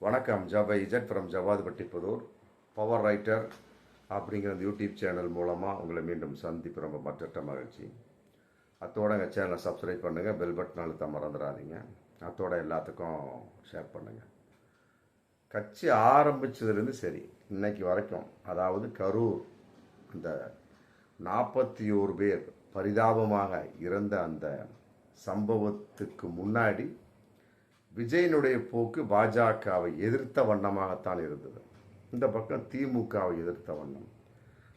வணக்கம். ஜபை Z from ஜவாதுபட்டிப்புதூர். Power writer அப்படிங்கிற அந்த யூடியூப் சேனல் மூலமாக உங்களை மீண்டும் சந்திப்பு ரொம்ப மற்ற மகிழ்ச்சி. அத்தோட எங்கள் சேனலை சப்ஸ்கிரைப் பண்ணுங்கள், பெல் பட்டன் அழுத்த மறந்துடாதீங்க. அத்தோட எல்லாத்துக்கும் ஷேர் பண்ணுங்கள். கட்சி ஆரம்பித்ததுலேருந்து சரி இன்னைக்கு வரைக்கும், அதாவது கரூர் அந்த 41 பேர் பரிதாபமாக இறந்த அந்த சம்பவத்துக்கு முன்னாடி விஜயனுடைய போக்கு பாஜகவை எதிர்த்த வண்ணமாகத்தான் இருந்தது. இந்த பக்கம் திமுகவை எதிர்த்த வண்ணம்.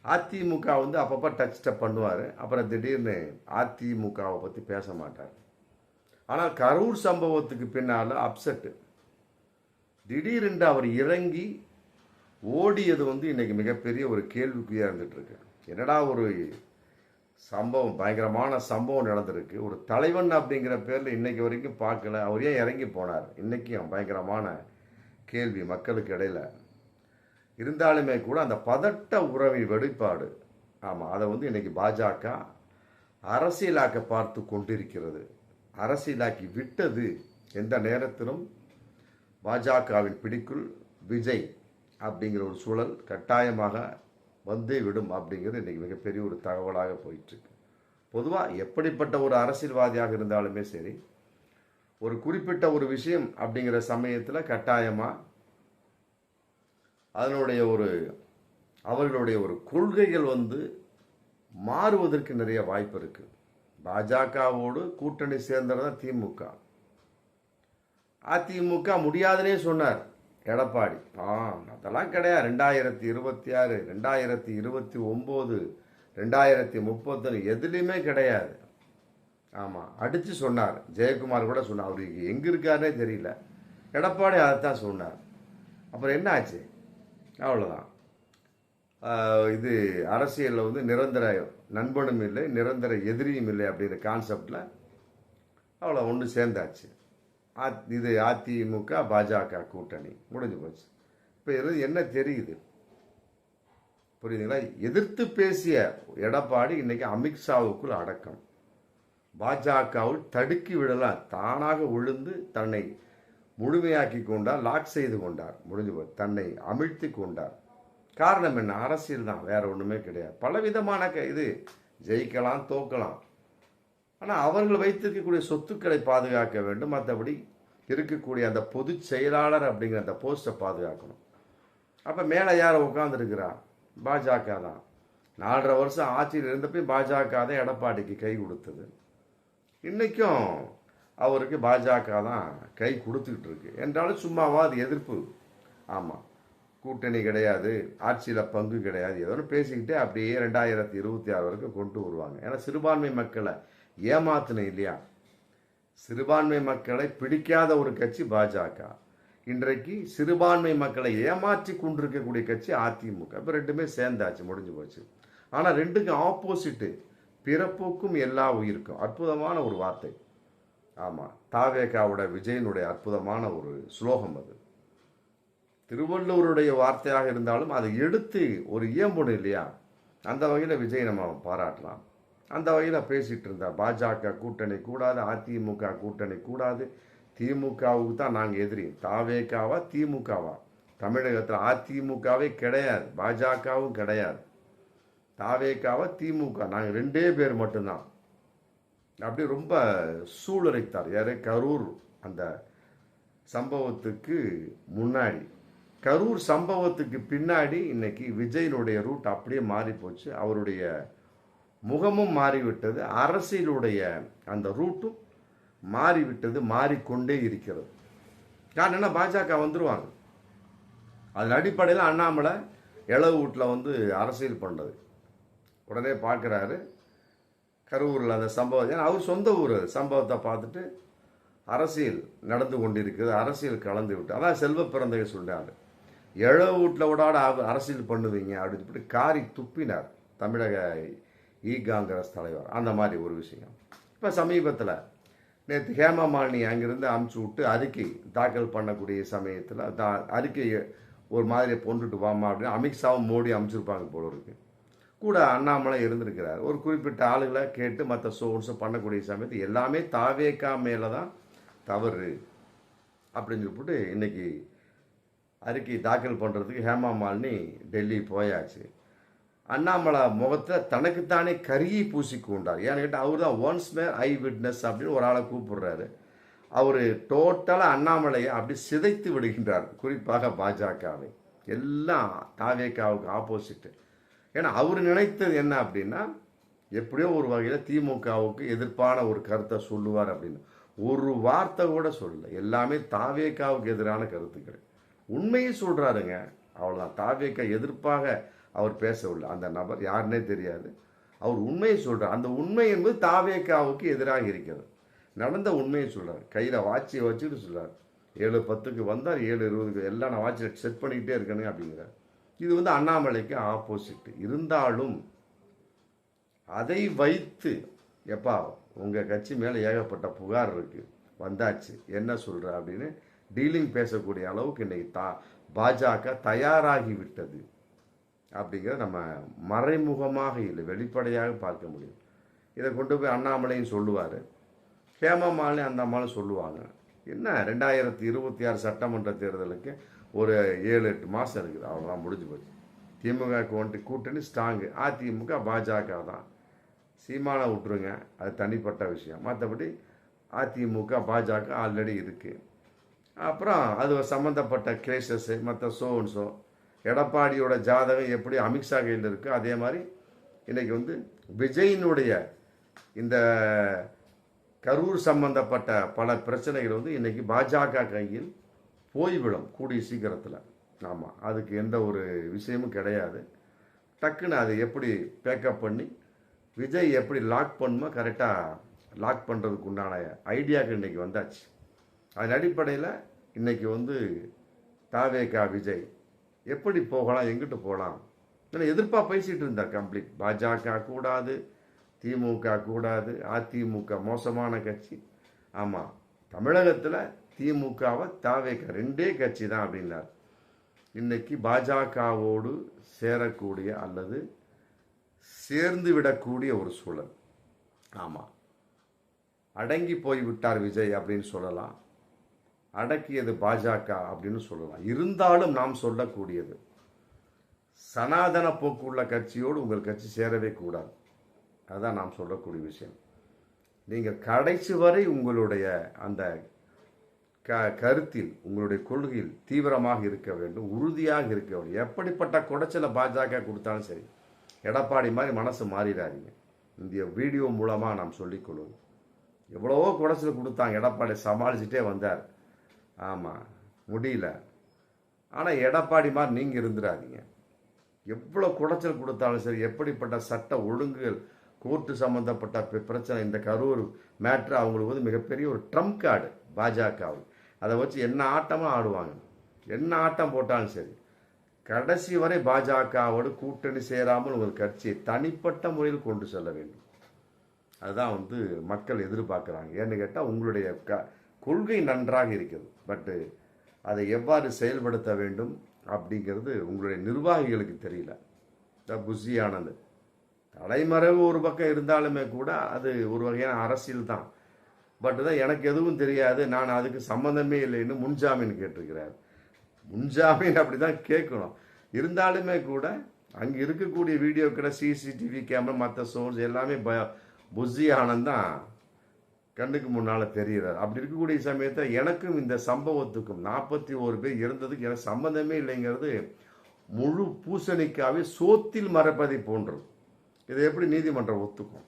அதிமுக அப்பப்போ டச் பண்ணுவார், அப்புறம் திடீர்னு அதிமுகவை பற்றி பேச மாட்டார். ஆனால் கரூர் சம்பவத்துக்கு பின்னால் அப்செட்டு. திடீரென்று அவர் இறங்கி ஓடியது இன்னைக்கு மிகப்பெரிய ஒரு கேள்விக்குறியாக இருந்துட்டு இருக்கு. என்னடா ஒரு சம்பவம், பயங்கரமான சம்பவம் நடந்திருக்கு. ஒரு தலைவன் அப்படிங்கிற பேரில் இன்னைக்கு வரைக்கும் பார்க்கல. அவர் ஏன் இறங்கி போனார்? இன்னைக்கும் பயங்கரமான கேள்வி மக்களுக்கு இடையில இருந்தாலுமே கூட அந்த பதட்ட உறவை வெளிப்பாடு, ஆமாம், அதை இன்னைக்கு பாஜக அரசியலாக்க பார்த்து கொண்டிருக்கிறது. அரசியலாக்கி விட்டது. எந்த நேரத்திலும் பாஜகவின் பிடிக்குள் விஜய் அப்படிங்கிற ஒரு சூழல் கட்டாயமாக வந்தே விடும் அப்படிங்கிறது இன்றைக்கி மிகப்பெரிய ஒரு தகவலாக போயிட்டுருக்கு. பொதுவாக எப்படிப்பட்ட ஒரு அரசியல்வாதியாக இருந்தாலுமே சரி, ஒரு குறிப்பிட்ட ஒரு விஷயம் அப்படிங்கிற சமயத்தில் கட்டாயமாக அதனுடைய அவர்களுடைய ஒரு கொள்கைகள் மாறுவதற்கு நிறைய வாய்ப்பு இருக்குது. பாஜகவோடு கூட்டணி சேர்ந்தது தான் திமுக. அதிமுக முடியாதுன்னே சொன்னார் எடப்பாடி. அதெல்லாம் கிடையாது. 2026, 2029, 2030 எதுலேயுமே கிடையாது. ஆமாம், அடித்து சொன்னார். ஜெயக்குமார் கூட சொன்னார். அவருக்கு எங்கே இருக்காருன்னே தெரியல. எடப்பாடி அதைத்தான் சொன்னார். அப்புறம் என்ன ஆச்சு? அவ்வளோதான். இது அரசியலில் நிரந்தர நண்பனும் இல்லை, நிரந்தர எதிரியும் இல்லை அப்படிங்கிற கான்செப்டில் அவ்வளோ ஒன்று சேர்ந்தாச்சு. இது அதிமுக பாஜக கூட்டணி முடிஞ்சு போச்சு. இப்போ இதில் என்ன தெரியுது புரியுதுங்களா? எதிர்த்து பேசிய எடப்பாடி இன்னைக்கு அமித்ஷாவுக்குள் அடக்கம். பாஜகவில் தடுக்கி விடலாம், தானாக விழுந்து தன்னை முழுமையாக்கி கொண்டார், லாக் செய்து கொண்டார். முடிஞ்சு போச்சு, தன்னை அமிழ்த்தி கொண்டார். காரணம் என்ன? அரசியல் தான், வேற ஒன்றுமே கிடையாது. பலவிதமான இது ஜெயிக்கலாம், தோக்கலாம். ஆனால் அவர்கள் வைத்திருக்கக்கூடிய சொத்துக்களை பாதுகாக்க வேண்டும். மற்றபடி இருக்கக்கூடிய அந்த பொதுச் செயலாளர் அப்படிங்கிற அந்த போஸ்ட்டை பாதுகாக்கணும். அப்போ மேலே யார் உட்காந்துருக்கிறா? பாஜக தான். 4.5 வருஷம் ஆட்சியில் இருந்தப்போ பாஜக தான் எடப்பாடிக்கு கை கொடுத்தது. இன்றைக்கும் அவருக்கு பாஜக தான் கை கொடுத்துக்கிட்டு இருக்கு. என்றாலும் சும்மாவா அது எதிர்ப்பு? ஆமாம், கூட்டணி கிடையாது, ஆட்சியில் பங்கு கிடையாது, ஏதோ பேசிக்கிட்டே அப்படியே 2026 வரைக்கும் கொண்டு வருவாங்க. ஏன்னா சிறுபான்மை மக்களை ஏமாத்தின இல்லையா? சிறுபான்மை மக்களை பிடிக்காத ஒரு கட்சி பாஜக. இன்றைக்கு சிறுபான்மை மக்களை ஏமாற்றி கொண்டிருக்கக்கூடிய கட்சி அதிமுக. இப்போ ரெண்டுமே சேர்ந்தாச்சு, முடிஞ்சு போச்சு. ஆனால் ரெண்டுக்கும் ஆப்போசிட்டு, பிறப்புக்கும் எல்லா உயிருக்கும். அற்புதமான ஒரு வார்த்தை. ஆமாம், தாவேகாவோட விஜயனுடைய அற்புதமான ஒரு ஸ்லோகம் அது. திருவள்ளுவருடைய வார்த்தையாக இருந்தாலும் அதை எடுத்து ஒரு இயம்புணும் இல்லையா? அந்த வகையில் விஜய் நம்ம பாராட்டலாம். அந்த வகையில் பேசிகிட்டு இருந்தார். பாஜக கூட்டணி கூடாது, அதிமுக கூட்டணி கூடாது, திமுகவுக்கு தான் நாங்கள் எதிரி. தாவேகாவா திமுகவா? தமிழகத்தில் அதிமுகவே கிடையாது, பாஜகவும் கிடையாது. தாவேகாவா திமுக, நாங்கள் 2 பேர் மட்டும்தான். அப்படி ரொம்ப சூளுரைத்தார். யாரு? கரூர் அந்த சம்பவத்துக்கு முன்னாடி. கரூர் சம்பவத்துக்கு பின்னாடி இன்னைக்கு விஜயனுடைய ரூட் அப்படியே மாறி போச்சு. அவருடைய முகமும் மாறிவிட்டது. அரசியலுடைய அந்த ரூட்டும் மாறிவிட்டது, மாறிக்கொண்டே இருக்கிறது. காரணம் என்ன? பாஜக வந்துருவாங்க. அதன் அடிப்படையில் அண்ணாமலை இளவு வீட்டில் அரசியல் பண்ணுறது உடனே பார்க்குறாரு. கரூரில் அந்த சம்பவம், ஏன்னா அவர் சொந்த ஊர், சம்பவத்தை பார்த்துட்டு அரசியல் நடந்து கொண்டிருக்குது, அரசியல் கலந்து விட்டு. அதான் செல்வ பிறந்தகை சொல்றாரு, இளவு வீட்டில் விடாட அரசியல் பண்ணுவீங்க அப்படின்னு சொல்லிட்டு காரி துப்பினார் தமிழக காங்கிரஸ் தலைவர். அந்த மாதிரி ஒரு விஷயம். இப்போ சமீபத்தில் நேற்று ஹேமா மாலினி அங்கிருந்து அமுச்சு விட்டு அறிக்கை தாக்கல் பண்ணக்கூடிய சமயத்தில் அறிக்கையை ஒரு மாதிரி கொண்டுட்டு வாமா அப்படின்னு அமித்ஷாவும் மோடி அமைச்சிருப்பாங்க போல இருக்கு. கூட அண்ணாமலை இருந்திருக்கிறார். ஒரு குறிப்பிட்ட ஆளுகளை கேட்டு மற்ற சோர்ஸை பண்ணக்கூடிய சமயத்தில் எல்லாமே தாவேகா மேலே தான் தவறு அப்படின்னு சொல்லிட்டு இன்னைக்கு அறிக்கை தாக்கல் பண்ணுறதுக்கு ஹேமா மாலினி டெல்லி போயாச்சு. அண்ணாமலை முகத்தை தனக்குத்தானே கருகி பூசிக்கொண்டார். ஏன்னு கேட்டால் அவர் தான் ஒன்ஸ் மேர் ஐ விட்னஸ் அப்படின்னு ஒரு ஆளை கூப்பிடுறாரு. அவர் டோட்டலாக அண்ணாமலையை அப்படி சிதைத்து விடுகின்றார், குறிப்பாக பாஜகவை. எல்லாம் தாவேக்காவுக்கு ஆப்போசிட்டு. ஏன்னா அவர் நினைத்தது என்ன அப்படின்னா, எப்படியோ ஒரு வகையில் திமுகவுக்கு எதிர்ப்பான ஒரு கருத்தை சொல்லுவார் அப்படின்னு. ஒரு வார்த்தை கூட சொல்லல. எல்லாமே தாவேக்காவுக்கு எதிரான கருத்துக்கள். உண்மையை சொல்கிறாருங்க, அவ்வளோதான். தாவேக்கா எதிர்ப்பாக அவர் பேசவில்லை. அந்த நபர் யாருன்னே தெரியாது. அவர் உண்மையை சொல்கிறார். அந்த உண்மை என்பது தாவேக்காவுக்கு எதிராக இருக்கிறது. நடந்த உண்மையை சொல்கிறார். கையில் வாட்சியை வச்சுட்டு சொல்கிறார். 7:10க்கு வந்தார், 7:20க்கு எல்லாம் நான் வாட்சியை செட் பண்ணிக்கிட்டே இருக்கேனுங்க அப்படிங்கிறார். இது அண்ணாமலைக்கு ஆப்போசிட். இருந்தாலும் அதை வைத்து, எப்பா உங்கள் கட்சி மேலே ஏகப்பட்ட புகார் இருக்குது, வந்தாச்சு, என்ன சொல்கிற அப்படின்னு டீலிங் பேசக்கூடிய அளவுக்கு இன்னைக்கு பாஜக தயாராகி விட்டது அப்படிங்கிறத நம்ம மறைமுகமாக இல்லை, வெளிப்படையாக பார்க்க முடியும். இதை கொண்டு போய் அண்ணாமலையும் சொல்லுவார், ஹேமா மாலினி அந்த அம்மாவும் சொல்லுவாங்க. என்ன 2026 சட்டமன்ற தேர்தலுக்கு ஒரு 7-8 மாதம் இருக்குது, அவ்வளோதான், முடிஞ்சு போச்சு. திமுக கூட்டணி ஸ்ட்ராங்கு. அதிமுக பாஜக தான். சீமானை விட்டுருங்க, அது தனிப்பட்ட விஷயம். மற்றபடி அதிமுக பாஜக ஆல்ரெடி இருக்குது. அப்புறம் அது சம்மந்தப்பட்ட கேசஸ்ஸு மற்ற ஷோ எடப்பாடியோட ஜாதகம் எப்படி அமித்ஷா கையில் இருக்குது, அதே மாதிரி இன்றைக்கி விஜயினுடைய இந்த கரூர் சம்பந்தப்பட்ட பல பிரச்சனைகள் இன்றைக்கி பாஜக கையில் போய்விடும் கூடிய சீக்கிரத்தில். ஆமாம், அதுக்கு எந்த ஒரு விஷயமும் கிடையாது. டக்குன்னு அதை எப்படி பேக்கப் பண்ணி விஜய் எப்படி லாக் பண்ணுமோ கரெக்டாக லாக் பண்ணுறதுக்கு உண்டான ஐடியாவுக்கு இன்றைக்கி வந்தாச்சு. அதன் அடிப்படையில் இன்றைக்கி தாவேகா விஜய் எப்படி போகலாம், எங்கிட்டு போகலாம், இல்லை எதிர்ப்பாக பேசிகிட்டு இருந்தார் கம்ப்ளீட். பாஜக கூடாது, திமுக கூடாது, அதிமுக மோசமான கட்சி. ஆமாம், தமிழகத்தில் திமுகவை தாவேகா 2 கட்சி தான் அப்படின்னார். இன்னைக்கு பாஜகவோடு சேரக்கூடிய அல்லது சேர்ந்து விடக்கூடிய ஒரு சூழல். ஆமாம், அடங்கி போய்விட்டார் விஜய் அப்படின்னு சொல்லலாம், அடக்கியது பாஜக அப்படின்னு சொல்லலாம். இருந்தாலும் நாம் சொல்லக்கூடியது, சனாதன போக்குள்ள கட்சியோடு உங்கள் கட்சி சேரவே கூடாது. அதுதான் நாம் சொல்லக்கூடிய விஷயம். நீங்கள் கடைசி வரை உங்களுடைய அந்த கருத்தில், உங்களுடைய கொள்கையில் தீவிரமாக இருக்க வேண்டும், உறுதியாக இருக்க வேண்டும். எப்படிப்பட்ட குடைச்சலை பாஜக கொடுத்தாலும் சரி, எடப்பாடி மாதிரி மனசு மாறிடாதீங்க. இந்த வீடியோ மூலமாக நாம் சொல்லிக்கொள்வோம். எவ்வளவோ குடைச்சல் கொடுத்தாங்க, எடப்பாடி சமாளிச்சுட்டே வந்தார். ஆமாம், முடியல. ஆனால் எடப்பாடி மாதிரி நீங்கள் இருந்துடாதீங்க. எவ்வளோ குடைச்சல் கொடுத்தாலும் சரி, எப்படிப்பட்ட சட்ட ஒழுங்குகள், கோர்ட்டு சம்மந்தப்பட்ட பிரச்சனை, இந்த கரூர் மேட்ரு அவங்களுக்கு மிகப்பெரிய ஒரு ட்ரம்ப் கார்டு பாஜகவுக்கு. அதை வச்சு என்ன ஆட்டமாக ஆடுவாங்க. என்ன ஆட்டம் போட்டாலும் சரி, கடைசி வரை பாஜகவோடு கூட்டணி சேராமல் உங்கள் கட்சியை தனிப்பட்ட முறையில் கொண்டு செல்ல வேண்டும். அதுதான் மக்கள் எதிர்பார்க்குறாங்க. ஏன்னு கேட்டால் உங்களுடைய கொள்கை நன்றாக இருக்கிறது, பட்டு அதை எவ்வாறு செயல்படுத்த வேண்டும் அப்படிங்கிறது உங்களுடைய நிர்வாகிகளுக்கு தெரியல. புஷியானது தலைமறைவு ஒரு பக்கம் இருந்தாலுமே கூட அது ஒரு வகையான அரசியல் தான். பட் தான் எனக்கு எதுவும் தெரியாது, நான் அதுக்கு சம்மந்தமே இல்லைன்னு முன்ஜாமீன் கேட்டிருக்கிறார். முன்ஜாமீன் அப்படி தான் கேட்கணும். இருந்தாலுமே கூட அங்கே இருக்கக்கூடிய வீடியோக்கிட்ட சிசிடிவி கேமரா மற்ற சோர்ஸ் எல்லாமே புஷி ஆனந்த் தான் கண்ணுக்கு முன்னால் தெரிகிறார். அப்படி இருக்கக்கூடிய சமயத்தை எனக்கும் இந்த சம்பவத்துக்கும் 41 பேர் இறந்ததுக்கு எனக்கு சம்பந்தமே இல்லைங்கிறது முழு பூசணிக்காவே சோத்தில் மறைப்பதை போன்றது. இதை எப்படி நீதிமன்றம் ஒத்துக்கும்?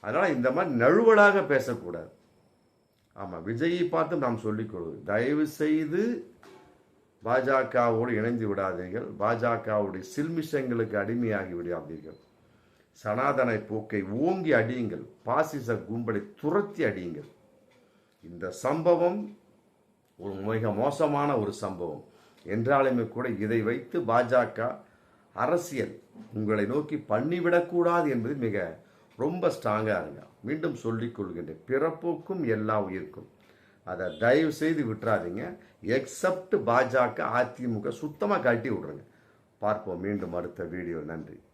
அதனால் இந்த மாதிரி நழுவலாக பேசக்கூடாது. ஆமாம், விஜயை பார்த்து நாம் சொல்லிக்கொள்வது, தயவு செய்து பாஜகவோடு இணைந்து விடாதீர்கள், பாஜகவுடைய சில்மிஷங்களுக்கு அடிமையாகி விடாதீர்கள். சனாதன போக்கை ஓங்கி அடியுங்கள், பாசிச கும்பலை துரத்தி அடியுங்கள். இந்த சம்பவம் ஒரு மிக மோசமான ஒரு சம்பவம் என்றாலுமே கூட இதை வைத்து பாஜக அரசியல் உங்களை நோக்கி பண்ணிவிடக்கூடாது என்பது மிக ரொம்ப ஸ்ட்ராங்காக இருங்க. மீண்டும் சொல்லிக் கொள்கின்றேன், பிறப்புக்கும் எல்லா உயிருக்கும். அதை தயவு செய்து விட்டுறாதீங்க. எக்ஸப்ட் பாஜக அதிமுக சுத்தமாக கட்டி விட்ருங்க. பார்ப்போம் மீண்டும் அடுத்த வீடியோ. நன்றி.